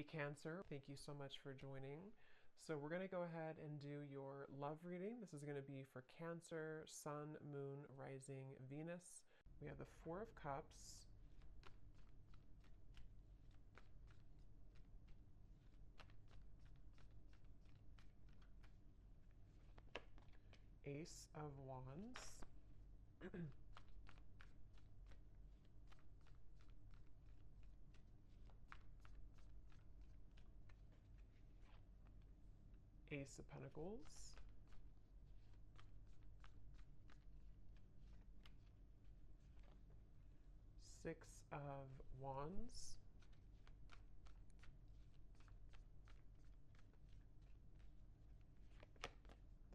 Hey Cancer, thank you so much for joining. So we're going to go ahead and do your love reading. This is going to be for Cancer, Sun, Moon, Rising, Venus. We have the Four of Cups, Ace of Wands, Ace of Pentacles, Six of Wands,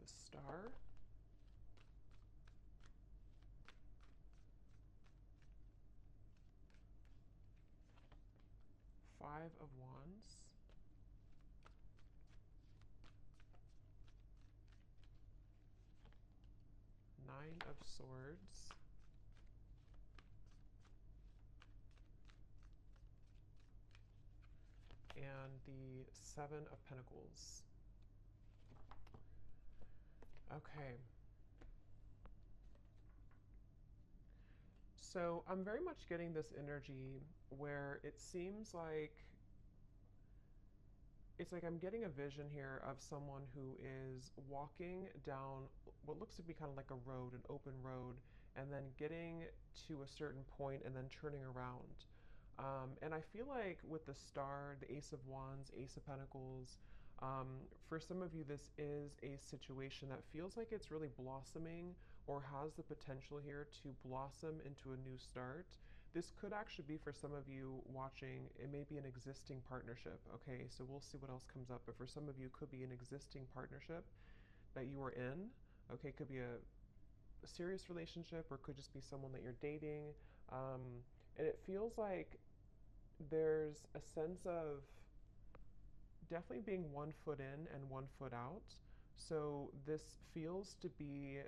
the Star, Five of Wands, Nine of Swords, and the Seven of Pentacles. Okay. So I'm very much getting this energy where it seems like I'm getting a vision here of someone who is walking down what looks to be kind of like a road, an open road, and then getting to a certain point and then turning around. And I feel like with the Star, the Ace of Wands, Ace of Pentacles, for some of you, this is a situation that feels like it's really blossoming or has the potential here to blossom into a new start. This could actually be for some of you watching, it may be an existing partnership. Okay, so we'll see what else comes up. But for some of you, it could be an existing partnership that you are in. Okay, it could be a serious relationship or it could just be someone that you're dating. And it feels like there's a sense of definitely being 1 foot in and 1 foot out. So this feels to be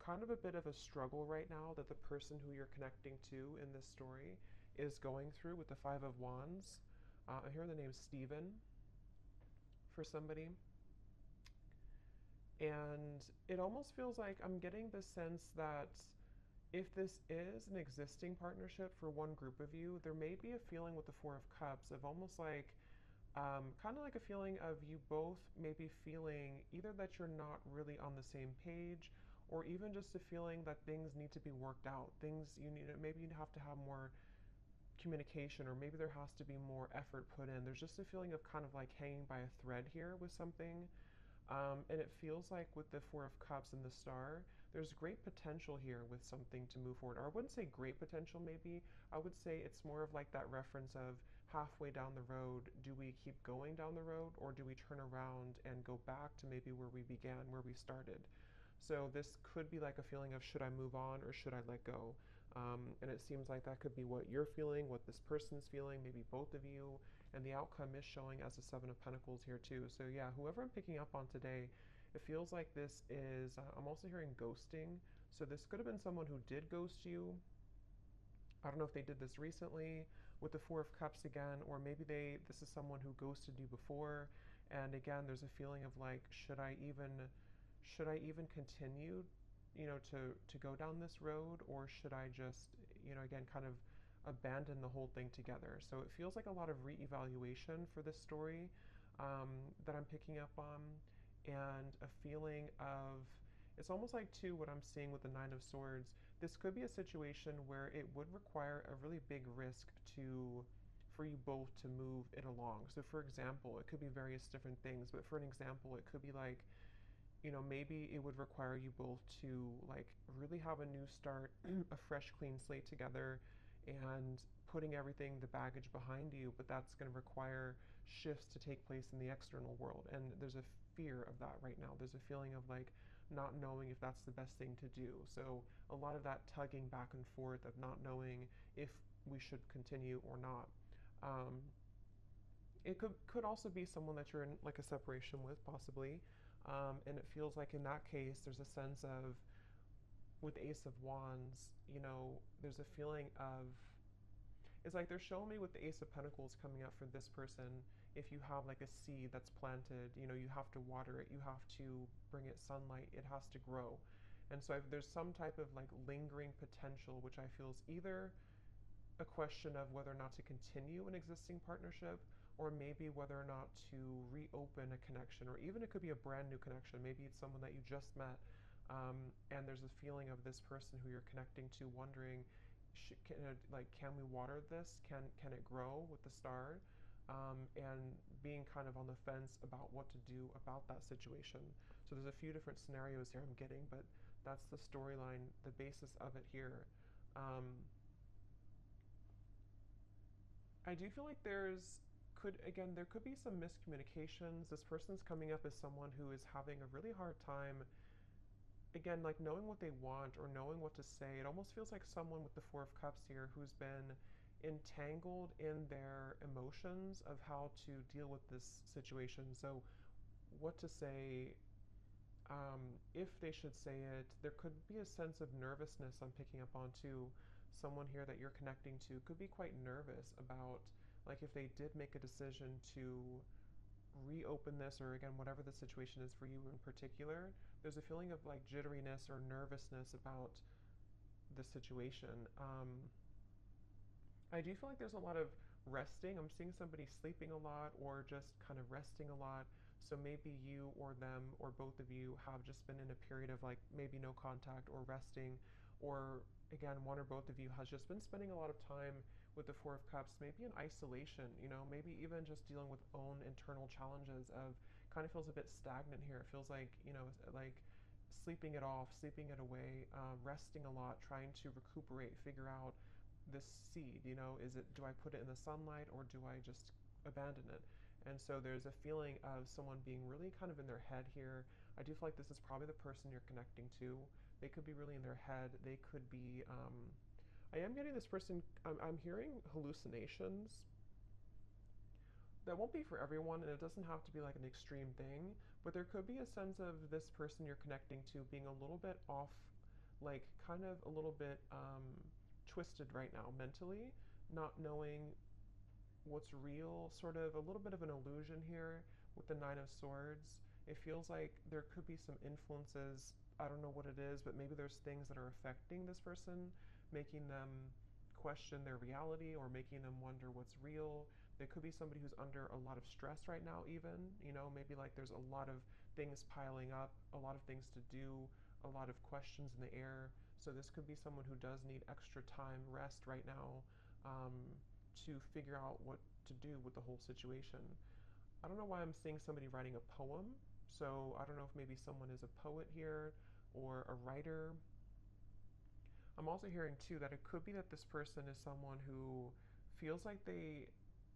kind of a bit of a struggle right now that the person who you're connecting to in this story is going through with the Five of Wands. I hear the name Stephen for somebody. And it almost feels like I'm getting the sense that if this is an existing partnership for one group of you, there may be a feeling with the Four of Cups of almost like kind of like a feeling of you both maybe feeling either that you're not really on the same page or even just a feeling that things need to be worked out. Things you need, maybe you have to have more communication or maybe there has to be more effort put in. There's just a feeling of kind of like hanging by a thread here with something. And it feels like with the Four of Cups and the Star, there's great potential here with something to move forward. Or I wouldn't say great potential, maybe. I would say it's more of like that reference of halfway down the road, do we keep going down the road or do we turn around and go back to maybe where we began, where we started? So this could be like a feeling of should I move on or should I let go? And it seems like that could be what you're feeling, what this person's feeling, maybe both of you. And the outcome is showing as the Seven of Pentacles here too. So yeah, whoever I'm picking up on today, it feels like this is, I'm also hearing ghosting. So this could have been someone who did ghost you. I don't know if they did this recently with the Four of Cups again, or maybe this is someone who ghosted you before. And again, there's a feeling of like, should I even continue, to go down this road, or should I just, again, kind of abandon the whole thing together? So it feels like a lot of reevaluation for this story that I'm picking up on, and a feeling of it's almost like too what I'm seeing with the Nine of Swords. This could be a situation where it would require a really big risk for you both to move it along. So for example, it could be various different things, but for an example, it could be like, maybe it would require you both to like really have a new start, a fresh, clean slate together, and putting everything, the baggage behind you. But that's going to require shifts to take place in the external world. And there's a fear of that right now. There's a feeling of like not knowing if that's the best thing to do. So a lot of that tugging back and forth of not knowing if we should continue or not. Um, it could also be someone that you're in like a separation with, possibly. And it feels like in that case, there's a sense of, with Ace of Wands, there's a feeling of, It's like they're showing me with the Ace of Pentacles coming up for this person. If you have like a seed that's planted, you have to water it, you have to bring it sunlight, it has to grow. And so there's some type of like lingering potential, which I feel is either a question of whether or not to continue an existing partnership, or maybe whether or not to reopen a connection, or even it could be a brand new connection. Maybe it's someone that you just met, and there's a feeling of this person who you're connecting to wondering, can we water this? Can it grow with the star? And being kind of on the fence about what to do about that situation. So there's a few different scenarios here I'm getting, but that's the storyline, the basis of it here. I do feel like there could be some miscommunications. This person's coming up as someone who is having a really hard time, again, like knowing what they want or knowing what to say. It almost feels like someone with the Four of Cups here who's been entangled in their emotions of how to deal with this situation. So, what to say, if they should say it. There could be a sense of nervousness I'm picking up on too. Someone here that you're connecting to could be quite nervous about, like, if they did make a decision to reopen this, or again, whatever the situation is for you in particular, there's a feeling of like jitteriness or nervousness about the situation. I do feel like there's a lot of resting. I'm seeing somebody sleeping a lot or just kind of resting a lot. So maybe you or them or both of you have just been in a period of like maybe no contact or resting, or again, one or both of you has just been spending a lot of time with the Four of Cups, maybe in isolation, maybe even just dealing with own internal challenges of kind of feels a bit stagnant here. It feels like sleeping it off, sleeping it away, resting a lot, trying to recuperate, figure out this seed, do I put it in the sunlight or do I just abandon it? And so there's a feeling of someone being really kind of in their head here. I do feel like this is probably the person you're connecting to. They could be really in their head. They could be, I am getting this person, I'm hearing hallucinations. That won't be for everyone, and it doesn't have to be like an extreme thing, but there could be a sense of this person you're connecting to being a little bit off, like kind of a little bit twisted right now mentally, not knowing what's real, sort of a little bit of an illusion here with the Nine of Swords. It feels like there could be some influences. I don't know what it is, but maybe there's things that are affecting this person, making them question their reality or making them wonder what's real. There could be somebody who's under a lot of stress right now, even, maybe like there's a lot of things piling up, a lot of things to do, a lot of questions in the air. So this could be someone who does need extra time, rest right now, to figure out what to do with the whole situation. I don't know why I'm seeing somebody writing a poem. So I don't know if maybe someone is a poet here or a writer. I'm also hearing too that it could be that this person is someone who feels like they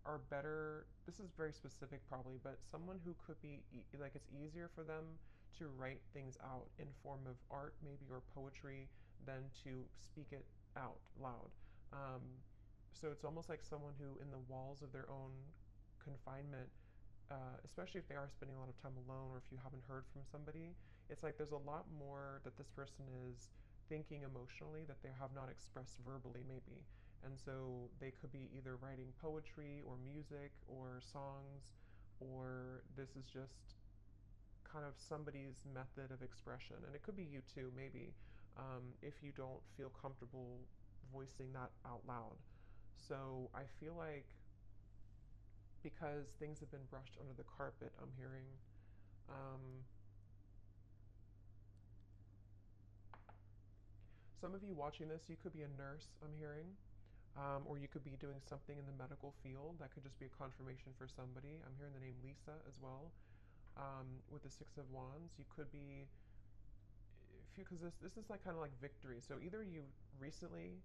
are better. This is very specific probably, but someone who could be like it's easier for them to write things out in form of art maybe or poetry than to speak it out loud. Um, so it's almost like someone who, in the walls of their own confinement, especially if they are spending a lot of time alone or if you haven't heard from somebody, it's like there's a lot more that this person is thinking emotionally that they have not expressed verbally, maybe. And so they could be either writing poetry or music or songs, or this is just kind of somebody's method of expression. And it could be you too, maybe, if you don't feel comfortable voicing that out loud. So I feel like because things have been brushed under the carpet, I'm hearing, some of you watching this, you could be a nurse, I'm hearing, or you could be doing something in the medical field. That could just be a confirmation for somebody. I'm hearing the name Lisa as well. With the Six of Wands, you could be, because this is like kind of like victory. So either you recently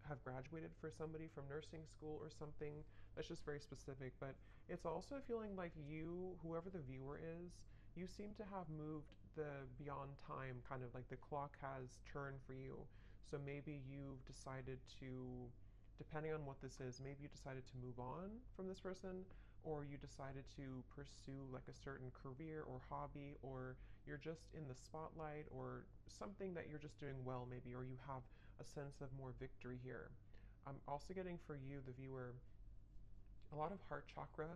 have graduated for somebody from nursing school or something. That's just very specific, but it's also feeling like you, whoever the viewer is, you seem to have moved the beyond time, kind of like the clock has turned for you. So maybe you've decided to, depending on what this is, maybe you decided to move on from this person, or you decided to pursue like a certain career or hobby, or you're just in the spotlight, or something that you're just doing well maybe, or you have a sense of more victory here. I'm also getting for you, the viewer, a lot of heart chakra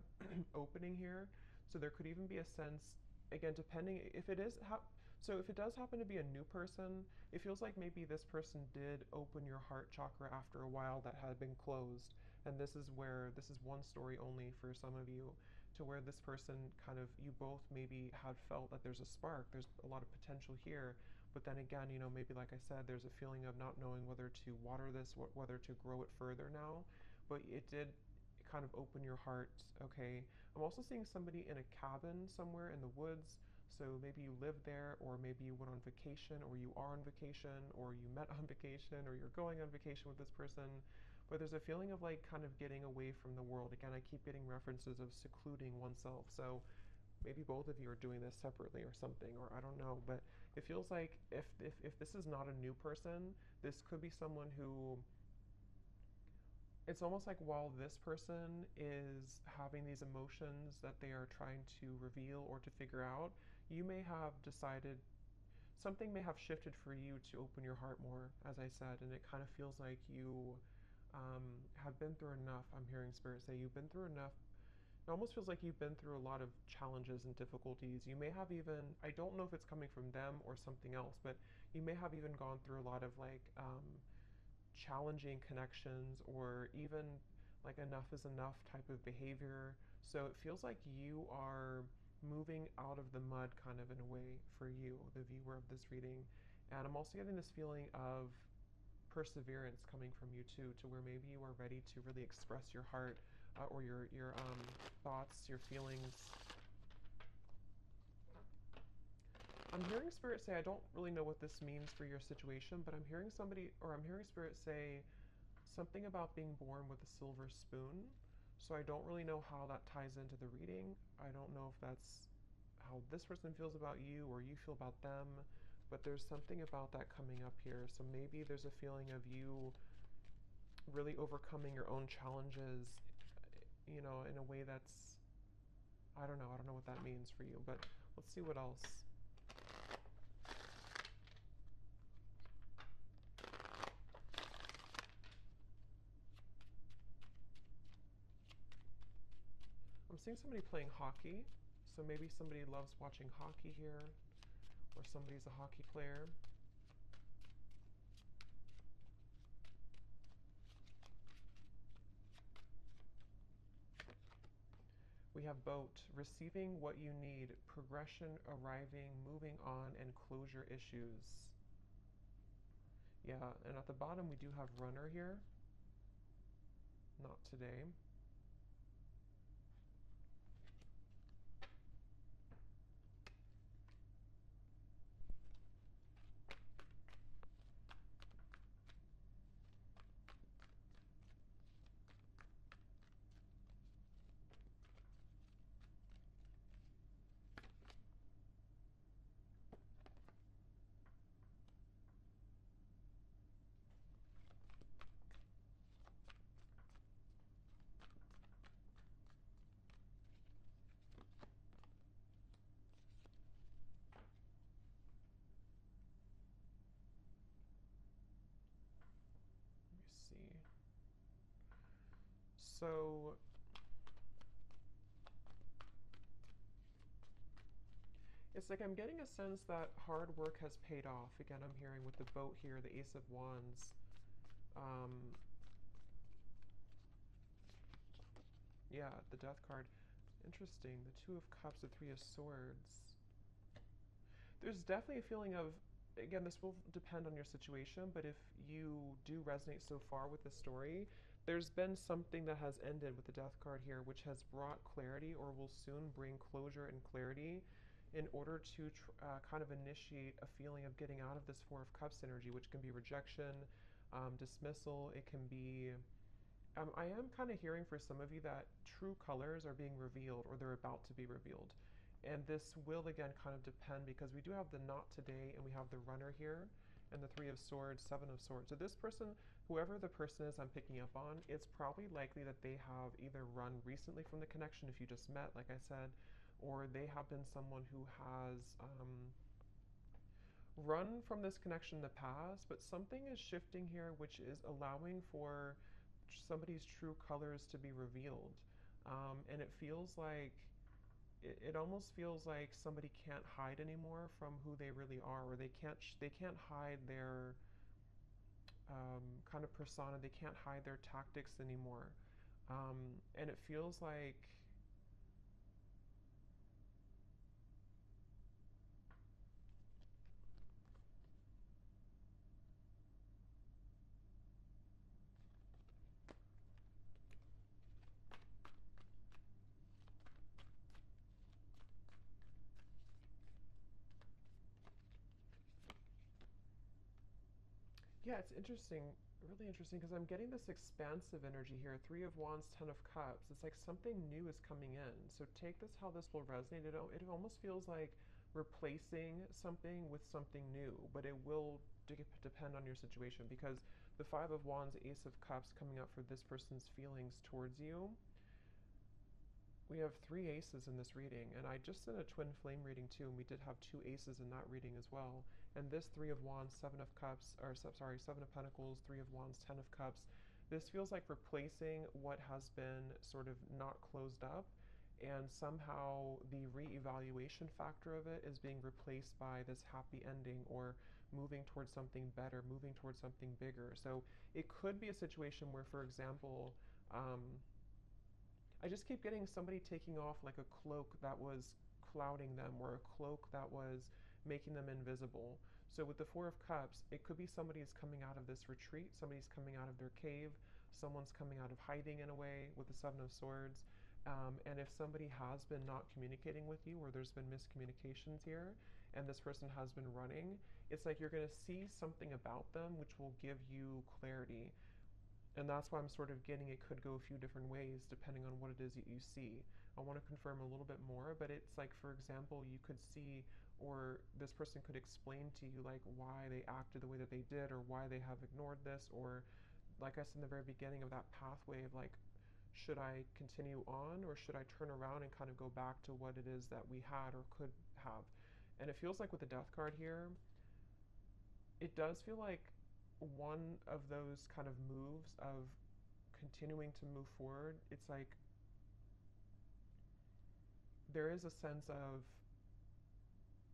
opening here. So there could even be a sense, again, depending if it is so if it does happen to be a new person, it feels like maybe this person did open your heart chakra after a while that had been closed. And this is one story only for some of you, to where this person kind of, you both maybe had felt that there's a spark, there's a lot of potential here. But then again, maybe like I said, there's a feeling of not knowing whether to water this, whether to grow it further now. But it did kind of open your heart. Okay. I'm also seeing somebody in a cabin somewhere in the woods. So maybe you live there, or maybe you went on vacation, or you are on vacation, or you met on vacation, or you're going on vacation with this person. But there's a feeling of like kind of getting away from the world. Again, I keep getting references of secluding oneself. So maybe both of you are doing this separately or something, or I don't know. But it feels like if this is not a new person, this could be someone who, it's almost like while this person is having these emotions that they are trying to reveal or to figure out, you may have decided, something may have shifted for you to open your heart more, as I said, and it kind of feels like you have been through enough. I'm hearing Spirit say you've been through enough. It almost feels like you've been through a lot of challenges and difficulties. You may have even, I don't know if it's coming from them or something else, but you may have even gone through a lot of like challenging connections, or even like enough is enough type of behavior. So it feels like you are moving out of the mud kind of in a way for you, the viewer of this reading. And I'm also getting this feeling of perseverance coming from you too, to where maybe you are ready to really express your heart, or your thoughts, your feelings. I'm hearing Spirit say, I don't really know what this means for your situation, but I'm hearing somebody, or I'm hearing Spirit say something about being born with a silver spoon. So I don't really know how that ties into the reading. I don't know if that's how this person feels about you or you feel about them, but there's something about that coming up here. So maybe there's a feeling of you really overcoming your own challenges, in a way that's, I don't know. I don't know what that means for you, but let's see what else. I'm seeing somebody playing hockey, so maybe somebody loves watching hockey here, or somebody's a hockey player. We have boat, receiving what you need, progression, arriving, moving on, and closure issues. Yeah, and at the bottom we do have runner here. Not today. Let me see. So it's like I'm getting a sense that hard work has paid off. Again, I'm hearing with the boat here, the Ace of Wands. Yeah, the Death card. Interesting. The Two of Cups, the Three of Swords. There's definitely a feeling of, again, this will depend on your situation, but if you do resonate so far with the story, there's been something that has ended with the Death card here, which has brought clarity, or will soon bring closure and clarity, in order to kind of initiate a feeling of getting out of this Four of Cups energy, which can be rejection, dismissal. It can be, I am kind of hearing for some of you that true colors are being revealed, or they're about to be revealed. And this will again kind of depend, because we do have the not today, and we have the runner here, and the Three of Swords, Seven of Swords. So this person, whoever the person is I'm picking up on, it's probably likely that they have either run recently from the connection, if you just met, like I said, or they have been someone who has run from this connection in the past, but something is shifting here, which is allowing for somebody's true colors to be revealed. And it feels like it almost feels like somebody can't hide anymore from who they really are, or they can't hide their kind of persona. They can't hide their tactics anymore, and it feels like yeah, it's interesting, really interesting, because I'm getting this expansive energy here. Three of Wands, Ten of Cups. It's like something new is coming in. So take this how this will resonate. It almost feels like replacing something with something new, but it will depend on your situation, because the Five of Wands, Ace of Cups coming up for this person's feelings towards you. We have three aces in this reading, and I just did a twin flame reading too, and we did have two aces in that reading as well. And this Three of Wands, Seven of Cups, or sorry, Seven of Pentacles, Three of Wands, Ten of Cups. This feels like replacing what has been sort of not closed up, and somehow the re-evaluation factor of it is being replaced by this happy ending, or moving towards something better, moving towards something bigger. So it could be a situation where, for example, I just keep getting somebody taking off like a cloak that was clouding them, or a cloak that was making them invisible. So with the Four of Cups, it could be somebody's coming out of this retreat, somebody's coming out of their cave, someone's coming out of hiding in a way with the Seven of Swords. And if somebody has been not communicating with you, or there's been miscommunications here, and this person has been running, it's like you're going to see something about them which will give you clarity. And that's why I'm sort of getting it could go a few different ways depending on what it is that you see. I want to confirm a little bit more, but it's like, for example, you could see, or this person could explain to you like why they acted the way that they did, or why they have ignored this, or like I said in the very beginning of that pathway of like, should I continue on, or should I turn around and kind of go back to what it is that we had or could have? And it feels like with the Death card here, it does feel like one of those kind of moves of continuing to move forward. It's like there is a sense of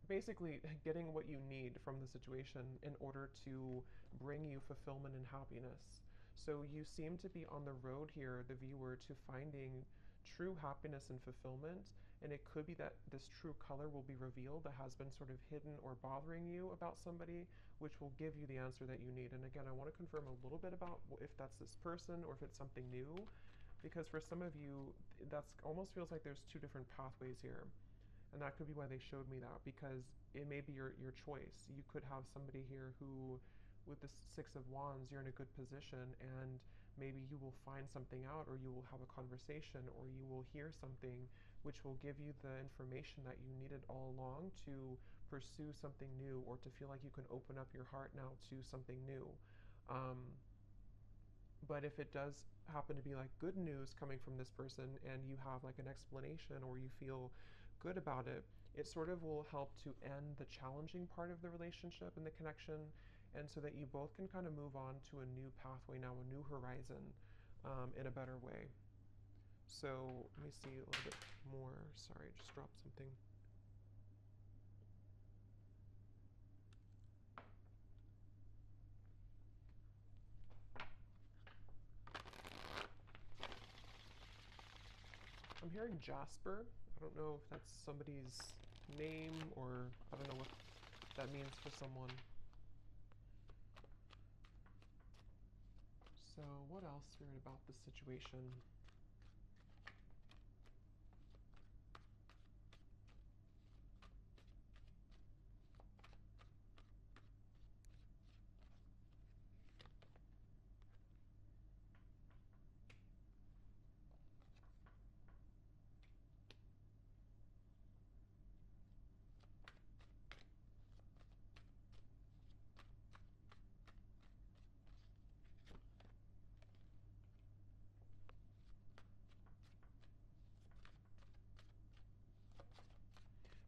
basically getting what you need from the situation in order to bring you fulfillment and happiness. So you seem to be on the road here, the viewer, to finding true happiness and fulfillment. And it could be that this true color will be revealed that has been sort of hidden or bothering you about somebody, which will give you the answer that you need. And again, I want to confirm a little bit about if that's this person or if it's something new, because for some of you, that's almost feels like there's two different pathways here. And that could be why they showed me that, because it may be your choice. You could have somebody here who, with the Six of Wands, you're in a good position, and maybe you will find something out, or you will have a conversation, or you will hear something which will give you the information that you needed all along to pursue something new, or to feel like you can open up your heart now to something new. Um, but if it does happen to be like good news coming from this person, and you have like an explanation, or you feel good about it, it sort of will help to end the challenging part of the relationship and the connection, and so that you both can kind of move on to a new pathway now, a new horizon, in a better way. So let me see a little bit more. Sorry, I just dropped something. I'm hearing Jasper. I don't know if that's somebody's name, or I don't know what that means for someone. So what else, Spirit, about this situation?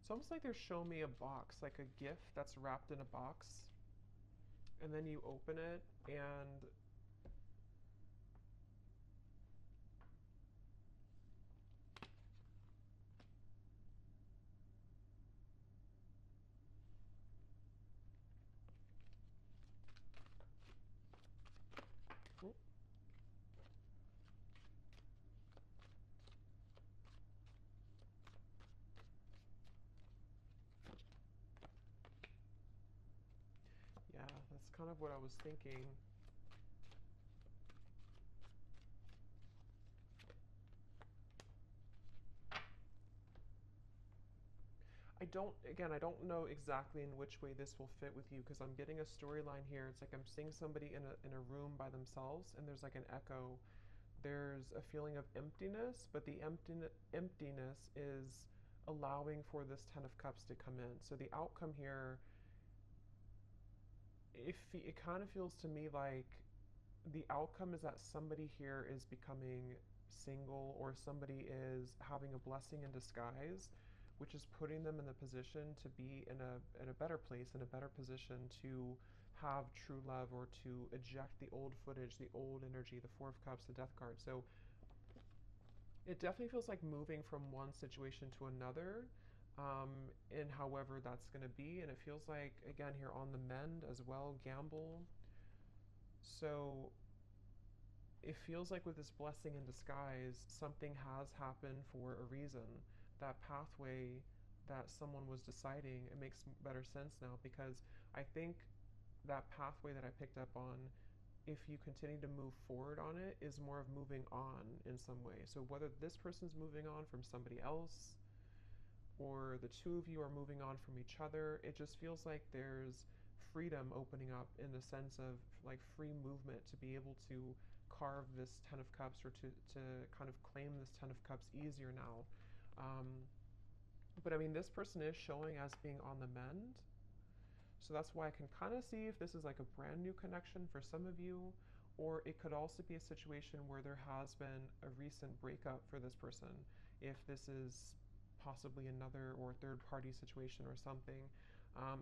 It's almost like they're showing me a box, like a gift that's wrapped in a box, and then you open it, and kind of what I was thinking. I don't know exactly in which way this will fit with you because I'm getting a storyline here. It's like I'm seeing somebody in a room by themselves and there's like an echo. There's a feeling of emptiness, but the emptiness is allowing for this Ten of Cups to come in. So the outcome here, it kind of feels to me like the outcome is that somebody here is becoming single or somebody is having a blessing in disguise, which is putting them in the position to be in a better place, in a better position to have true love or to eject the old footage, the old energy, the Four of Cups, the Death card. So it definitely feels like moving from one situation to another, in however that's going to be. And it feels like, again, here on the mend as well, gamble. So it feels like with this blessing in disguise, something has happened for a reason. That pathway that someone was deciding, it makes better sense now because I think that pathway that I picked up on, if you continue to move forward on it, is more of moving on in some way. So whether this person's moving on from somebody else or the two of you are moving on from each other, it just feels like there's freedom opening up in the sense of like free movement to be able to carve this Ten of Cups or to kind of claim this Ten of Cups easier now. Um, but I mean, this person is showing as being on the mend. So that's why I can kind of see if this is like a brand new connection for some of you, or it could also be a situation where there has been a recent breakup for this person. If this is possibly another or third party situation or something.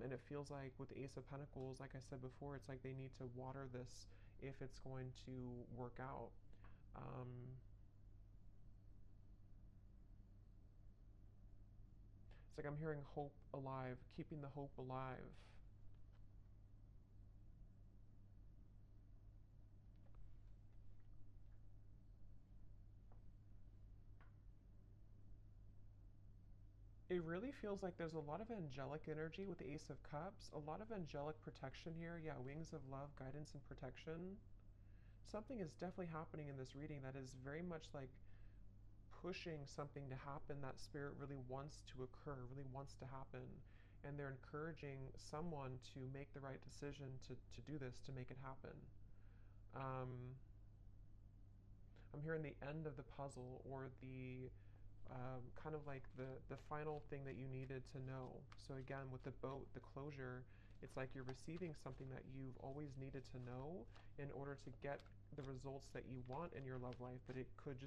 And it feels like with the Ace of Pentacles, like I said before, it's like they need to water this if it's going to work out. It's like I'm hearing hope alive, keeping the hope alive. It really feels like there's a lot of angelic energy with the Ace of Cups, a lot of angelic protection here. Yeah, wings of love, guidance, and protection. Something is definitely happening in this reading that is very much like pushing something to happen that spirit really wants to occur, really wants to happen. And they're encouraging someone to make the right decision to do this, to make it happen. Um, I'm hearing the end of the puzzle or the kind of like the final thing that you needed to know. So again, with the boat, the closure, it's like you're receiving something that you've always needed to know in order to get the results that you want in your love life, but it could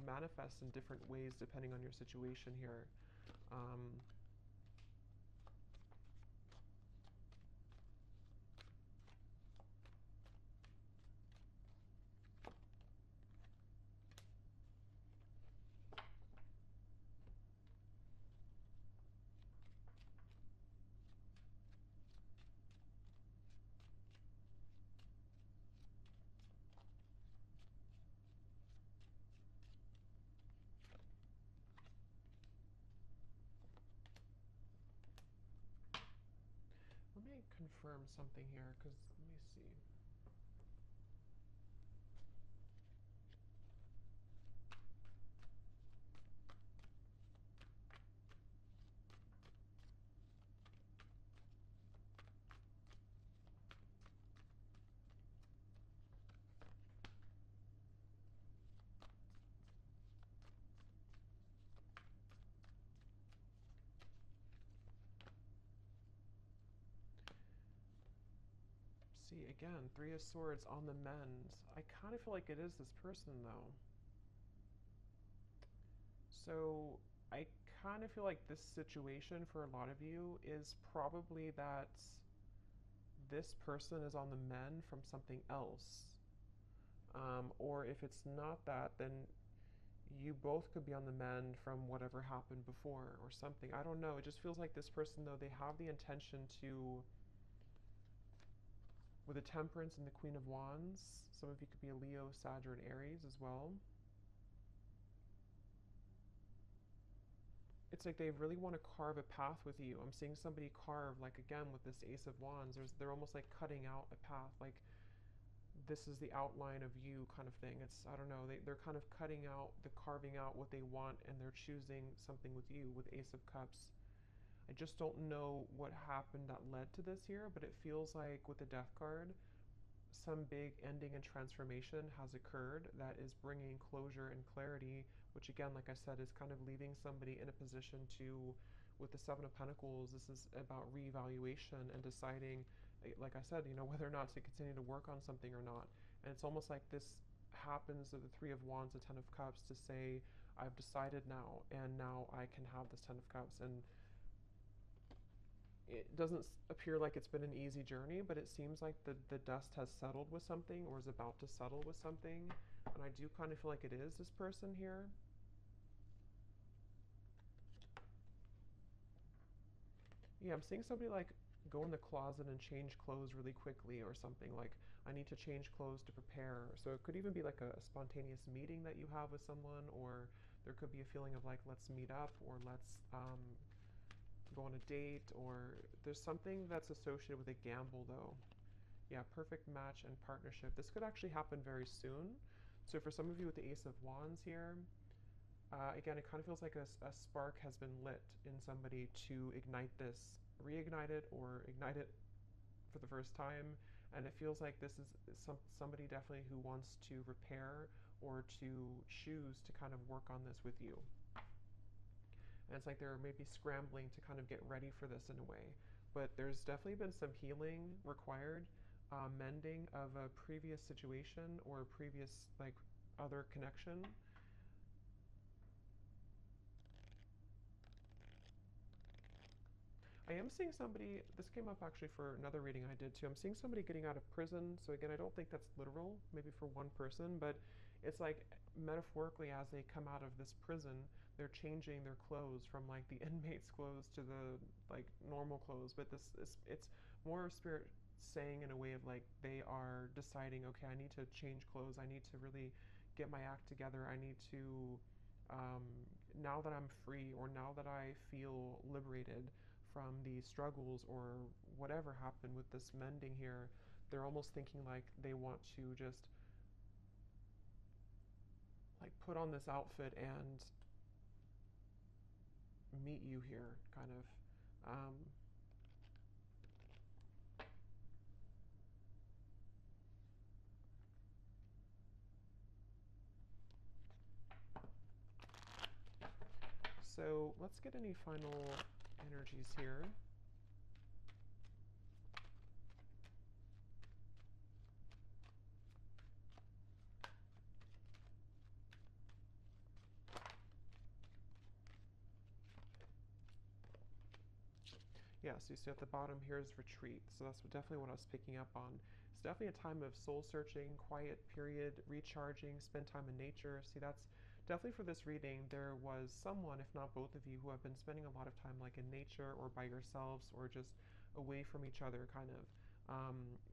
manifest in different ways depending on your situation here. Let me confirm something here, because let me see. See, again, Three of Swords on the mend. I kind of feel like it is this person, though. So I kind of feel like this situation for a lot of you is probably that this person is on the mend from something else. Or if it's not that, then you both could be on the mend from whatever happened before or something. I don't know. It just feels like this person, though, they have the intention to, with the Temperance and the Queen of Wands, some of you could be a Leo, Sag, or an Aries as well. it's like they really want to carve a path with you. I'm seeing somebody carve, like again with this Ace of Wands, they're almost like cutting out a path, like this is the outline of you kind of thing. It's, I don't know, they're kind of cutting out, the carving out what they want, and they're choosing something with you with Ace of Cups. I just don't know what happened that led to this here, but it feels like with the Death card, some big ending and transformation has occurred that is bringing closure and clarity, which again, like I said, is kind of leaving somebody in a position to, with the Seven of Pentacles, this is about reevaluation and deciding, like I said, whether or not to continue to work on something or not. And it's almost like this happens to the Three of Wands, the Ten of Cups, to say, I've decided now, and now I can have this Ten of Cups. And it doesn't appear like it's been an easy journey, but it seems like the dust has settled with something or is about to settle with something. And I do kind of feel like it is this person here. Yeah, I'm seeing somebody like go in the closet and change clothes really quickly or something. Like, I need to change clothes to prepare. So it could even be like a spontaneous meeting that you have with someone, or there could be a feeling of like, let's meet up, or let's go on a date, or there's something that's associated with a gamble though. Yeah, perfect match and partnership. This could actually happen very soon. So for some of you with the Ace of Wands here, again, it kind of feels like a spark has been lit in somebody to ignite this, reignite it, or ignite it for the first time. And it feels like this is somebody definitely who wants to repair or to choose to kind of work on this with you. And it's like they're maybe scrambling to kind of get ready for this in a way. But there's definitely been some healing required, mending of a previous situation or a previous like other connection. I am seeing somebody, this came up actually for another reading I did too. I'm seeing somebody getting out of prison. So again, I don't think that's literal, maybe for one person, but it's like metaphorically as they come out of this prison, they're changing their clothes from like the inmate's clothes to the like normal clothes. But this is, it's more of spirit saying in a way of like they are deciding, okay, I need to change clothes. I need to really get my act together. I need to, now that I'm free or now that I feel liberated from the struggles or whatever happened with this mending here, they're almost thinking like they want to just like put on this outfit and meet you here, kind of. So let's get any final energies here. Yeah, so you see at the bottom here is retreat. So that's definitely what I was picking up on. It's definitely a time of soul searching, quiet period, recharging, spend time in nature. See, that's definitely for this reading. There was someone, if not both of you, who have been spending a lot of time like in nature or by yourselves or just away from each other, kind of.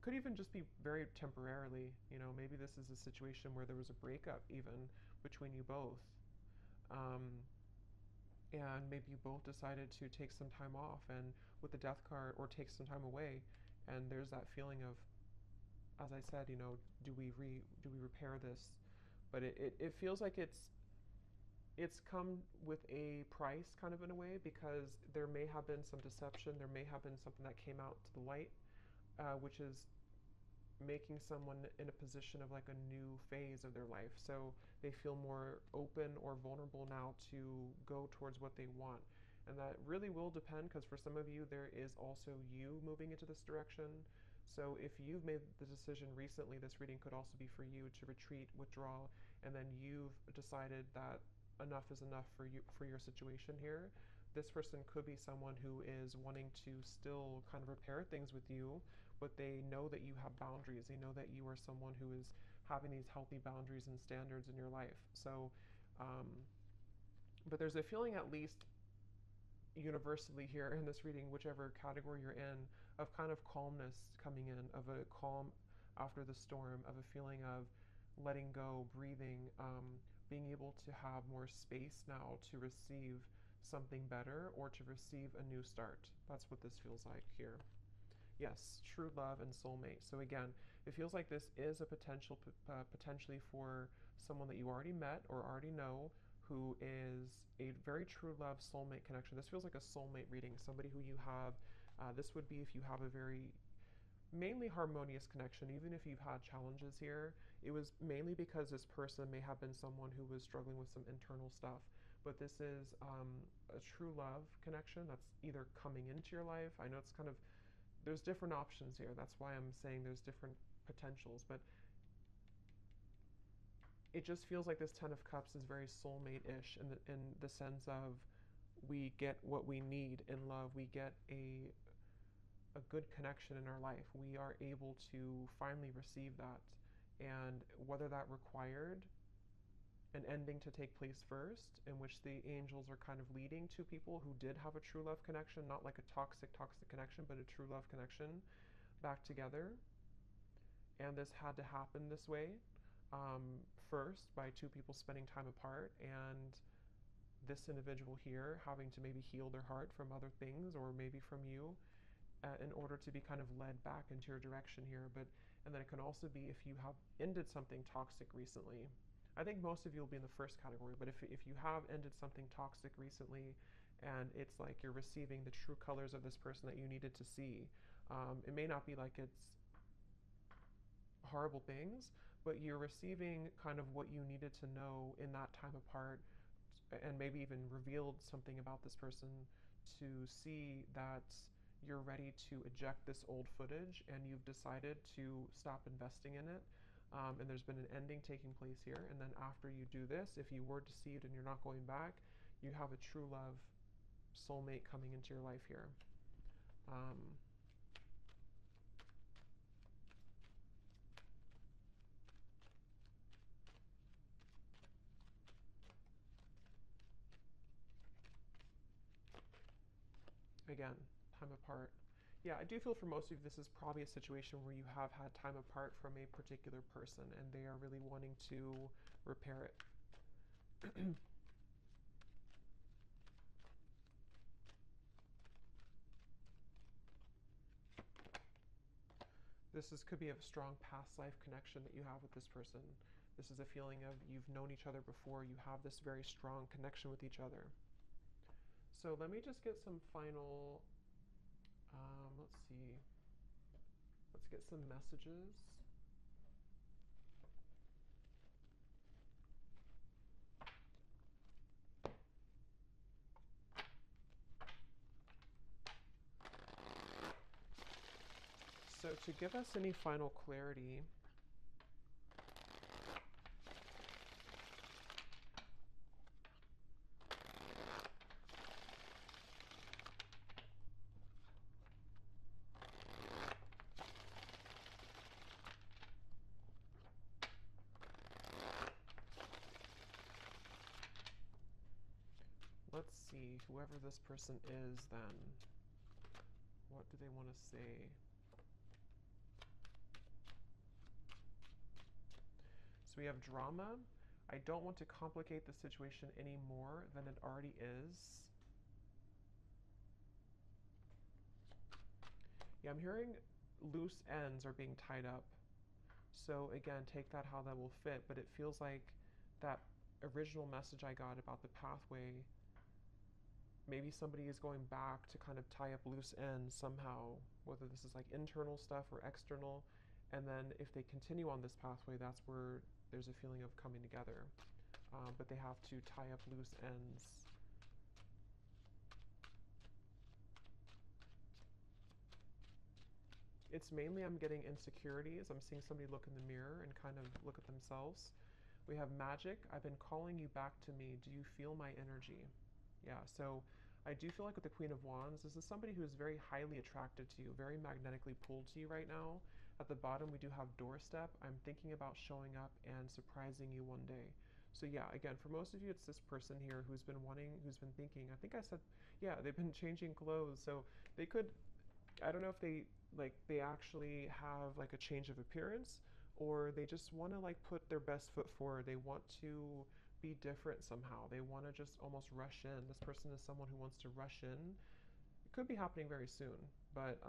Could even just be very temporarily. Maybe this is a situation where there was a breakup even between you both. Um, and maybe you both decided to take some time off and with the death card, or take some time away, and there's that feeling of, as I said, do we repair this? But it feels like it's come with a price kind of in a way, because there may have been some deception, there may have been something that came out to the light, which is making someone in a position of like a new phase of their life. So they feel more open or vulnerable now to go towards what they want. And that really will depend, because for some of you, there is also you moving into this direction. So if you've made the decision recently, this reading could also be for you to retreat, withdraw, and then you've decided that enough is enough for you, for your situation here. This person could be someone who is wanting to still kind of repair things with you, but they know that you have boundaries. They know that you are someone who is having these healthy boundaries and standards in your life. So, but there's a feeling, at least universally here in this reading, whichever category you're in, of kind of calmness coming in, of a calm after the storm, of a feeling of letting go, breathing, being able to have more space now to receive something better or to receive a new start. That's what this feels like here. Yes, true love and soulmate. So again, it feels like this is a potentially for someone that you already met or already know who is a very true love soulmate connection. This feels like a soulmate reading, somebody who you have. This would be if you have a very mainly harmonious connection, even if you've had challenges here. It was mainly because this person may have been someone who was struggling with some internal stuff. But this is a true love connection that's either coming into your life. I know it's kind of, there's different options here. That's why I'm saying there's different potentials. But it just feels like this Ten of Cups is very soulmate-ish in the sense of we get what we need in love. We get a good connection in our life. We are able to finally receive that. And whether that required an ending to take place first, in which the angels are kind of leading to people who did have a true love connection, not like a toxic connection, but a true love connection back together. And this had to happen this way first by two people spending time apart, and this individual here having to maybe heal their heart from other things or maybe from you in order to be kind of led back into your direction here. But and then it can also be if you have ended something toxic recently. I think most of you will be in the first category, but if you have ended something toxic recently and it's like you're receiving the true colors of this person that you needed to see, it may not be like it's horrible things, but you're receiving kind of what you needed to know in that time apart and maybe even revealed something about this person to see that you're ready to eject this old footage and you've decided to stop investing in it. And there's been an ending taking place here. And then after you do this, if you were deceived and you're not going back, you have a true love soulmate coming into your life here. Again, time apart. Yeah, I do feel for most of you this is probably a situation where you have had time apart from a particular person and they are really wanting to repair it. Could be a strong past life connection that you have with this person. This is a feeling of you've known each other before, you have this very strong connection with each other. So let me just get some final, let's see, let's get some messages. So to give us any final clarity, let's see, whoever this person is then, what do they want to say? So we have drama. I don't want to complicate the situation any more than it already is. Yeah, I'm hearing loose ends are being tied up. So again, take that how that will fit, but it feels like that original message I got about the pathway, maybe somebody is going back to kind of tie up loose ends somehow, whether this is like internal stuff or external. And then if they continue on this pathway, that's where there's a feeling of coming together. But they have to tie up loose ends. It's mainly I'm getting insecurities. I'm seeing somebody look in the mirror and kind of look at themselves. We have magic. I've been calling you back to me. Do you feel my energy? Yeah, so I do feel like with the Queen of Wands, this is somebody who is very highly attracted to you, very magnetically pulled to you right now. At the bottom, we do have doorstep. I'm thinking about showing up and surprising you one day. So yeah, again, for most of you, it's this person here who's been thinking, I think I said, yeah, they've been changing clothes. So they could, I don't know if they actually have like a change of appearance or they just want to like put their best foot forward. They want to be different somehow. They want to just almost rush in. This person is someone who wants to rush in. It could be happening very soon, but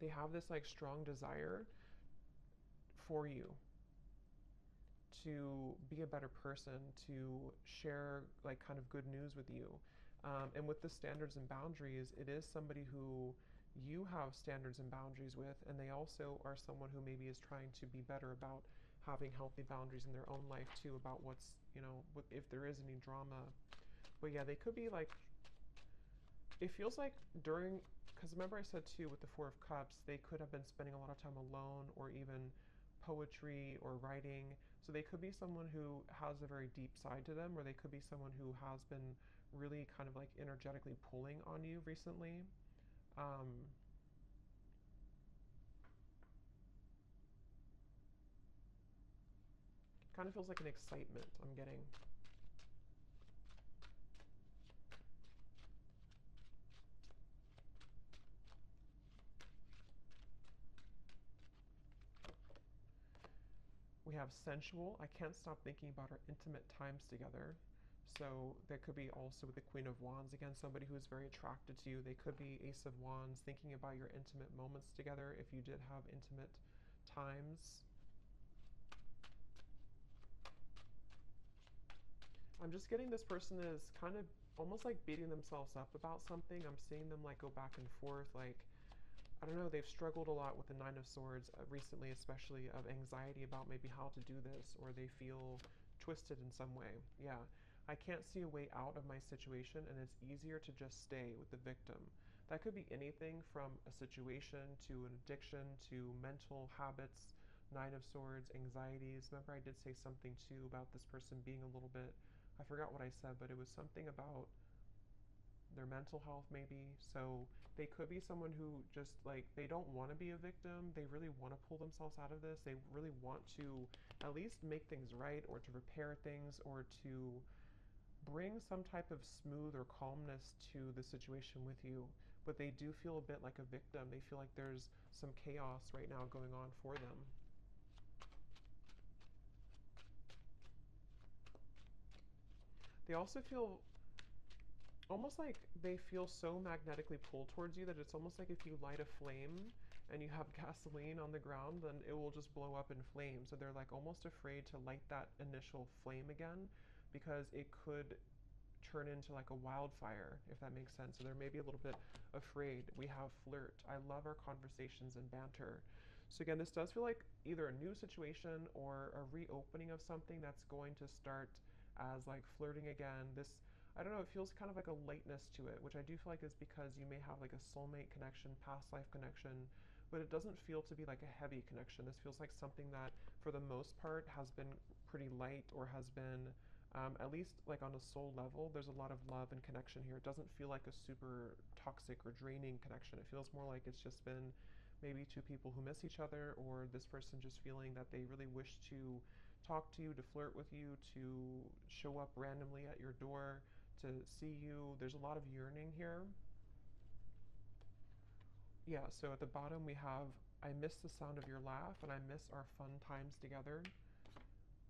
they have this like strong desire for you to be a better person, to share like kind of good news with you. And with the standards and boundaries, it is somebody who you have standards and boundaries with, and they also are someone who maybe is trying to be better about having healthy boundaries in their own life too, about what's, if there is any drama. But yeah, they could be like, it feels like during, because remember I said too with the Four of Cups, they could have been spending a lot of time alone or even poetry or writing. So they could be someone who has a very deep side to them, or they could be someone who has been really kind of like energetically pulling on you recently. Um, Kind of feels like an excitement I'm getting. We have sensual. I can't stop thinking about our intimate times together. So that could be also with the Queen of Wands. Again, somebody who is very attracted to you. They could be Ace of Wands, thinking about your intimate moments together if you did have intimate times. I'm just getting this person is kind of almost like beating themselves up about something. I'm seeing them like go back and forth. Like, I don't know, they've struggled a lot with the Nine of Swords recently, especially of anxiety about maybe how to do this, or they feel twisted in some way. Yeah, I can't see a way out of my situation, and it's easier to just stay with the victim. That could be anything from a situation to an addiction to mental habits, Nine of Swords, anxieties. Remember, I did say something too about this person being a little bit, I forgot what I said, but it was something about their mental health maybe. So they could be someone who just like they don't want to be a victim. They really want to pull themselves out of this. They really want to at least make things right or to repair things or to bring some type of smooth or calmness to the situation with you. But they do feel a bit like a victim. They feel like there's some chaos right now going on for them. They also feel almost like they feel so magnetically pulled towards you that it's almost like if you light a flame and you have gasoline on the ground, then it will just blow up in flames. So they're like almost afraid to light that initial flame again because it could turn into like a wildfire, if that makes sense. So they're maybe a little bit afraid. We have flirt. I love our conversations and banter. So again, this does feel like either a new situation or a reopening of something that's going to start as like flirting again. This, I don't know, it feels kind of like a lightness to it, which I do feel like is because you may have like a soulmate connection, past life connection, but it doesn't feel to be like a heavy connection. This feels like something that for the most part has been pretty light or has been at least like on a soul level, there's a lot of love and connection here. It doesn't feel like a super toxic or draining connection. It feels more like it's just been maybe two people who miss each other, or this person just feeling that they really wish to talk to you, to flirt with you, to show up randomly at your door, to see you. There's a lot of yearning here. Yeah, so at the bottom we have, I miss the sound of your laugh and I miss our fun times together.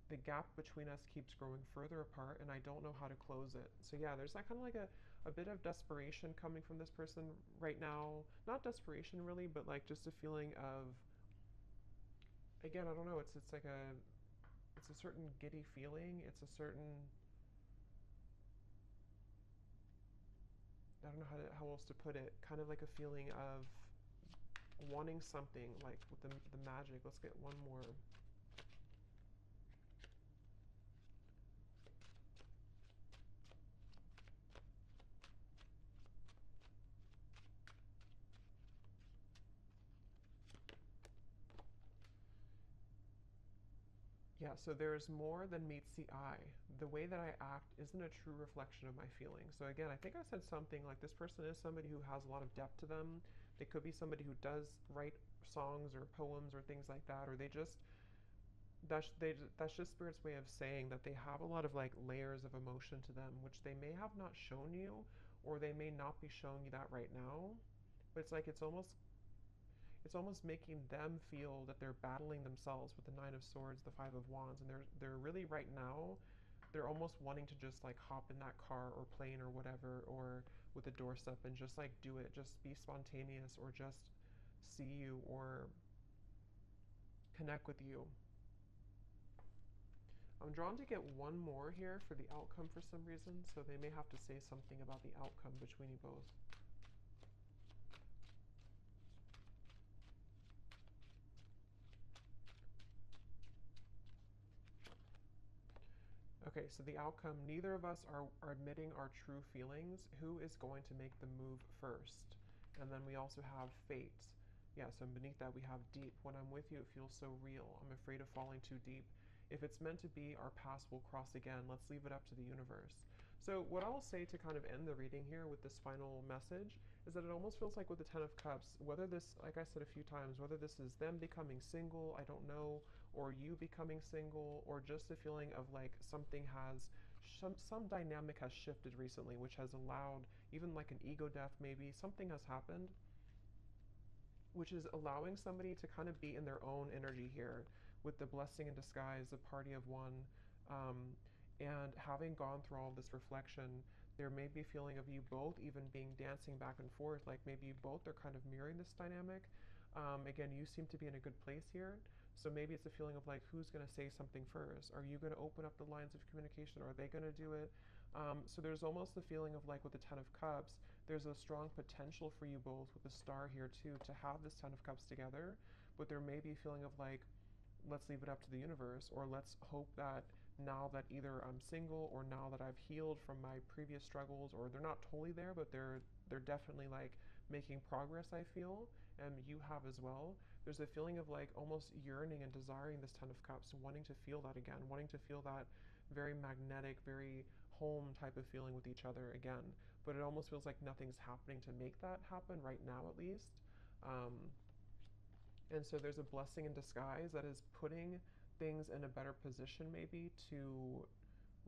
The gap between us keeps growing further apart and I don't know how to close it. So yeah, there's that kind of like a bit of desperation coming from this person right now. Not desperation really, but like just a feeling of, again, I don't know, it's like it's a certain giddy feeling. It's a certain, I don't know how else to put it, kind of like a feeling of wanting something like with the magic. Let's get one more. Yeah, so there's more than meets the eye. The way that I act isn't a true reflection of my feelings. So again, I think I said something like this person is somebody who has a lot of depth to them. They could be somebody who does write songs or poems or things like that, or they just that's just spirit's way of saying that they have a lot of like layers of emotion to them, which they may have not shown you, or they may not be showing you that right now. But it's like it's almost making them feel that they're battling themselves with the Nine of Swords, the Five of Wands, and they're really right now, they're almost wanting to just like hop in that car or plane or whatever, or with a doorstep and just like do it, just be spontaneous, or just see you or connect with you. I'm drawn to get one more here for the outcome for some reason, so they may have to say something about the outcome between you both. Okay, so the outcome, neither of us are admitting our true feelings. Who is going to make the move first? And then we also have fate. Yeah, so beneath that we have deep. When I'm with you, it feels so real. I'm afraid of falling too deep. If it's meant to be, our paths will cross again. Let's leave it up to the universe. So what I'll say to kind of end the reading here with this final message is that it almost feels like with the Ten of Cups, whether this, like I said a few times, whether this is them becoming single, I don't know, or you becoming single, or just a feeling of like something has, some dynamic has shifted recently, which has allowed even like an ego death, maybe something has happened, which is allowing somebody to kind of be in their own energy here with the blessing in disguise, the party of one. Um, and having gone through all this reflection, there may be a feeling of you both even being dancing back and forth, like maybe you both are kind of mirroring this dynamic. Again, you seem to be in a good place here. So maybe it's a feeling of like, who's going to say something first? Are you going to open up the lines of communication? Or are they going to do it? So there's almost the feeling of like with the Ten of Cups, there's a strong potential for you both with the Star here too to have this Ten of Cups together. But there may be a feeling of like, let's leave it up to the universe, or let's hope that now that either I'm single or now that I've healed from my previous struggles, or they're not totally there, but they're definitely like making progress, I feel, and you have as well. There's a feeling of like almost yearning and desiring this Ten of Cups, wanting to feel that again, wanting to feel that very magnetic, very home type of feeling with each other again. But it almost feels like nothing's happening to make that happen right now, at least. Um, and so there's a blessing in disguise that is putting things in a better position, maybe to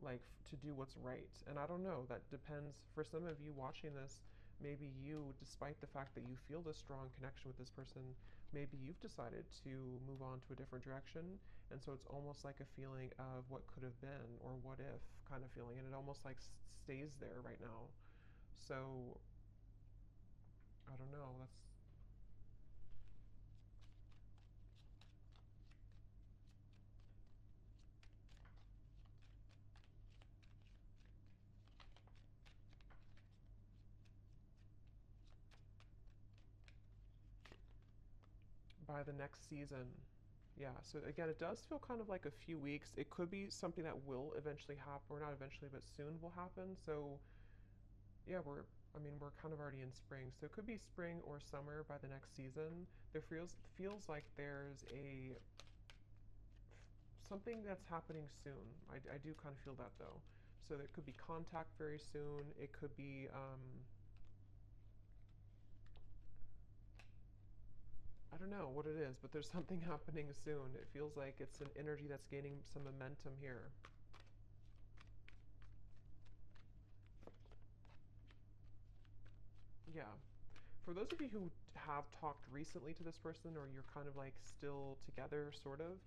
like to do what's right. And I don't know, that depends. For some of you watching this, maybe you, despite the fact that you feel this strong connection with this person, maybe you've decided to move on to a different direction. And so it's almost like a feeling of what could have been or what if kind of feeling. And it almost like stays there right now. So I don't know. That's by the next season. Yeah, so again, it does feel kind of like a few weeks. It could be something that will eventually happen, or not eventually, but soon will happen. So yeah, I mean, we're kind of already in spring. So it could be spring or summer by the next season. There feels like there's a something that's happening soon. I do kind of feel that though. So there could be contact very soon. It could be I don't know what it is, but there's something happening soon. It feels like it's an energy that's gaining some momentum here. Yeah. For those of you who have talked recently to this person, or you're kind of like still together, sort of,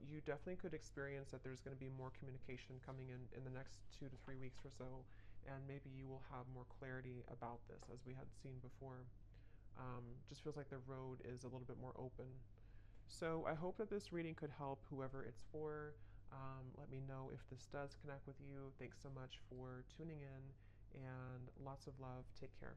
you definitely could experience that there's going to be more communication coming in the next 2 to 3 weeks or so, and maybe you will have more clarity about this, as we had seen before. Just feels like the road is a little bit more open. So I hope that this reading could help whoever it's for. Let me know if this does connect with you. Thanks so much for tuning in, and lots of love. Take care.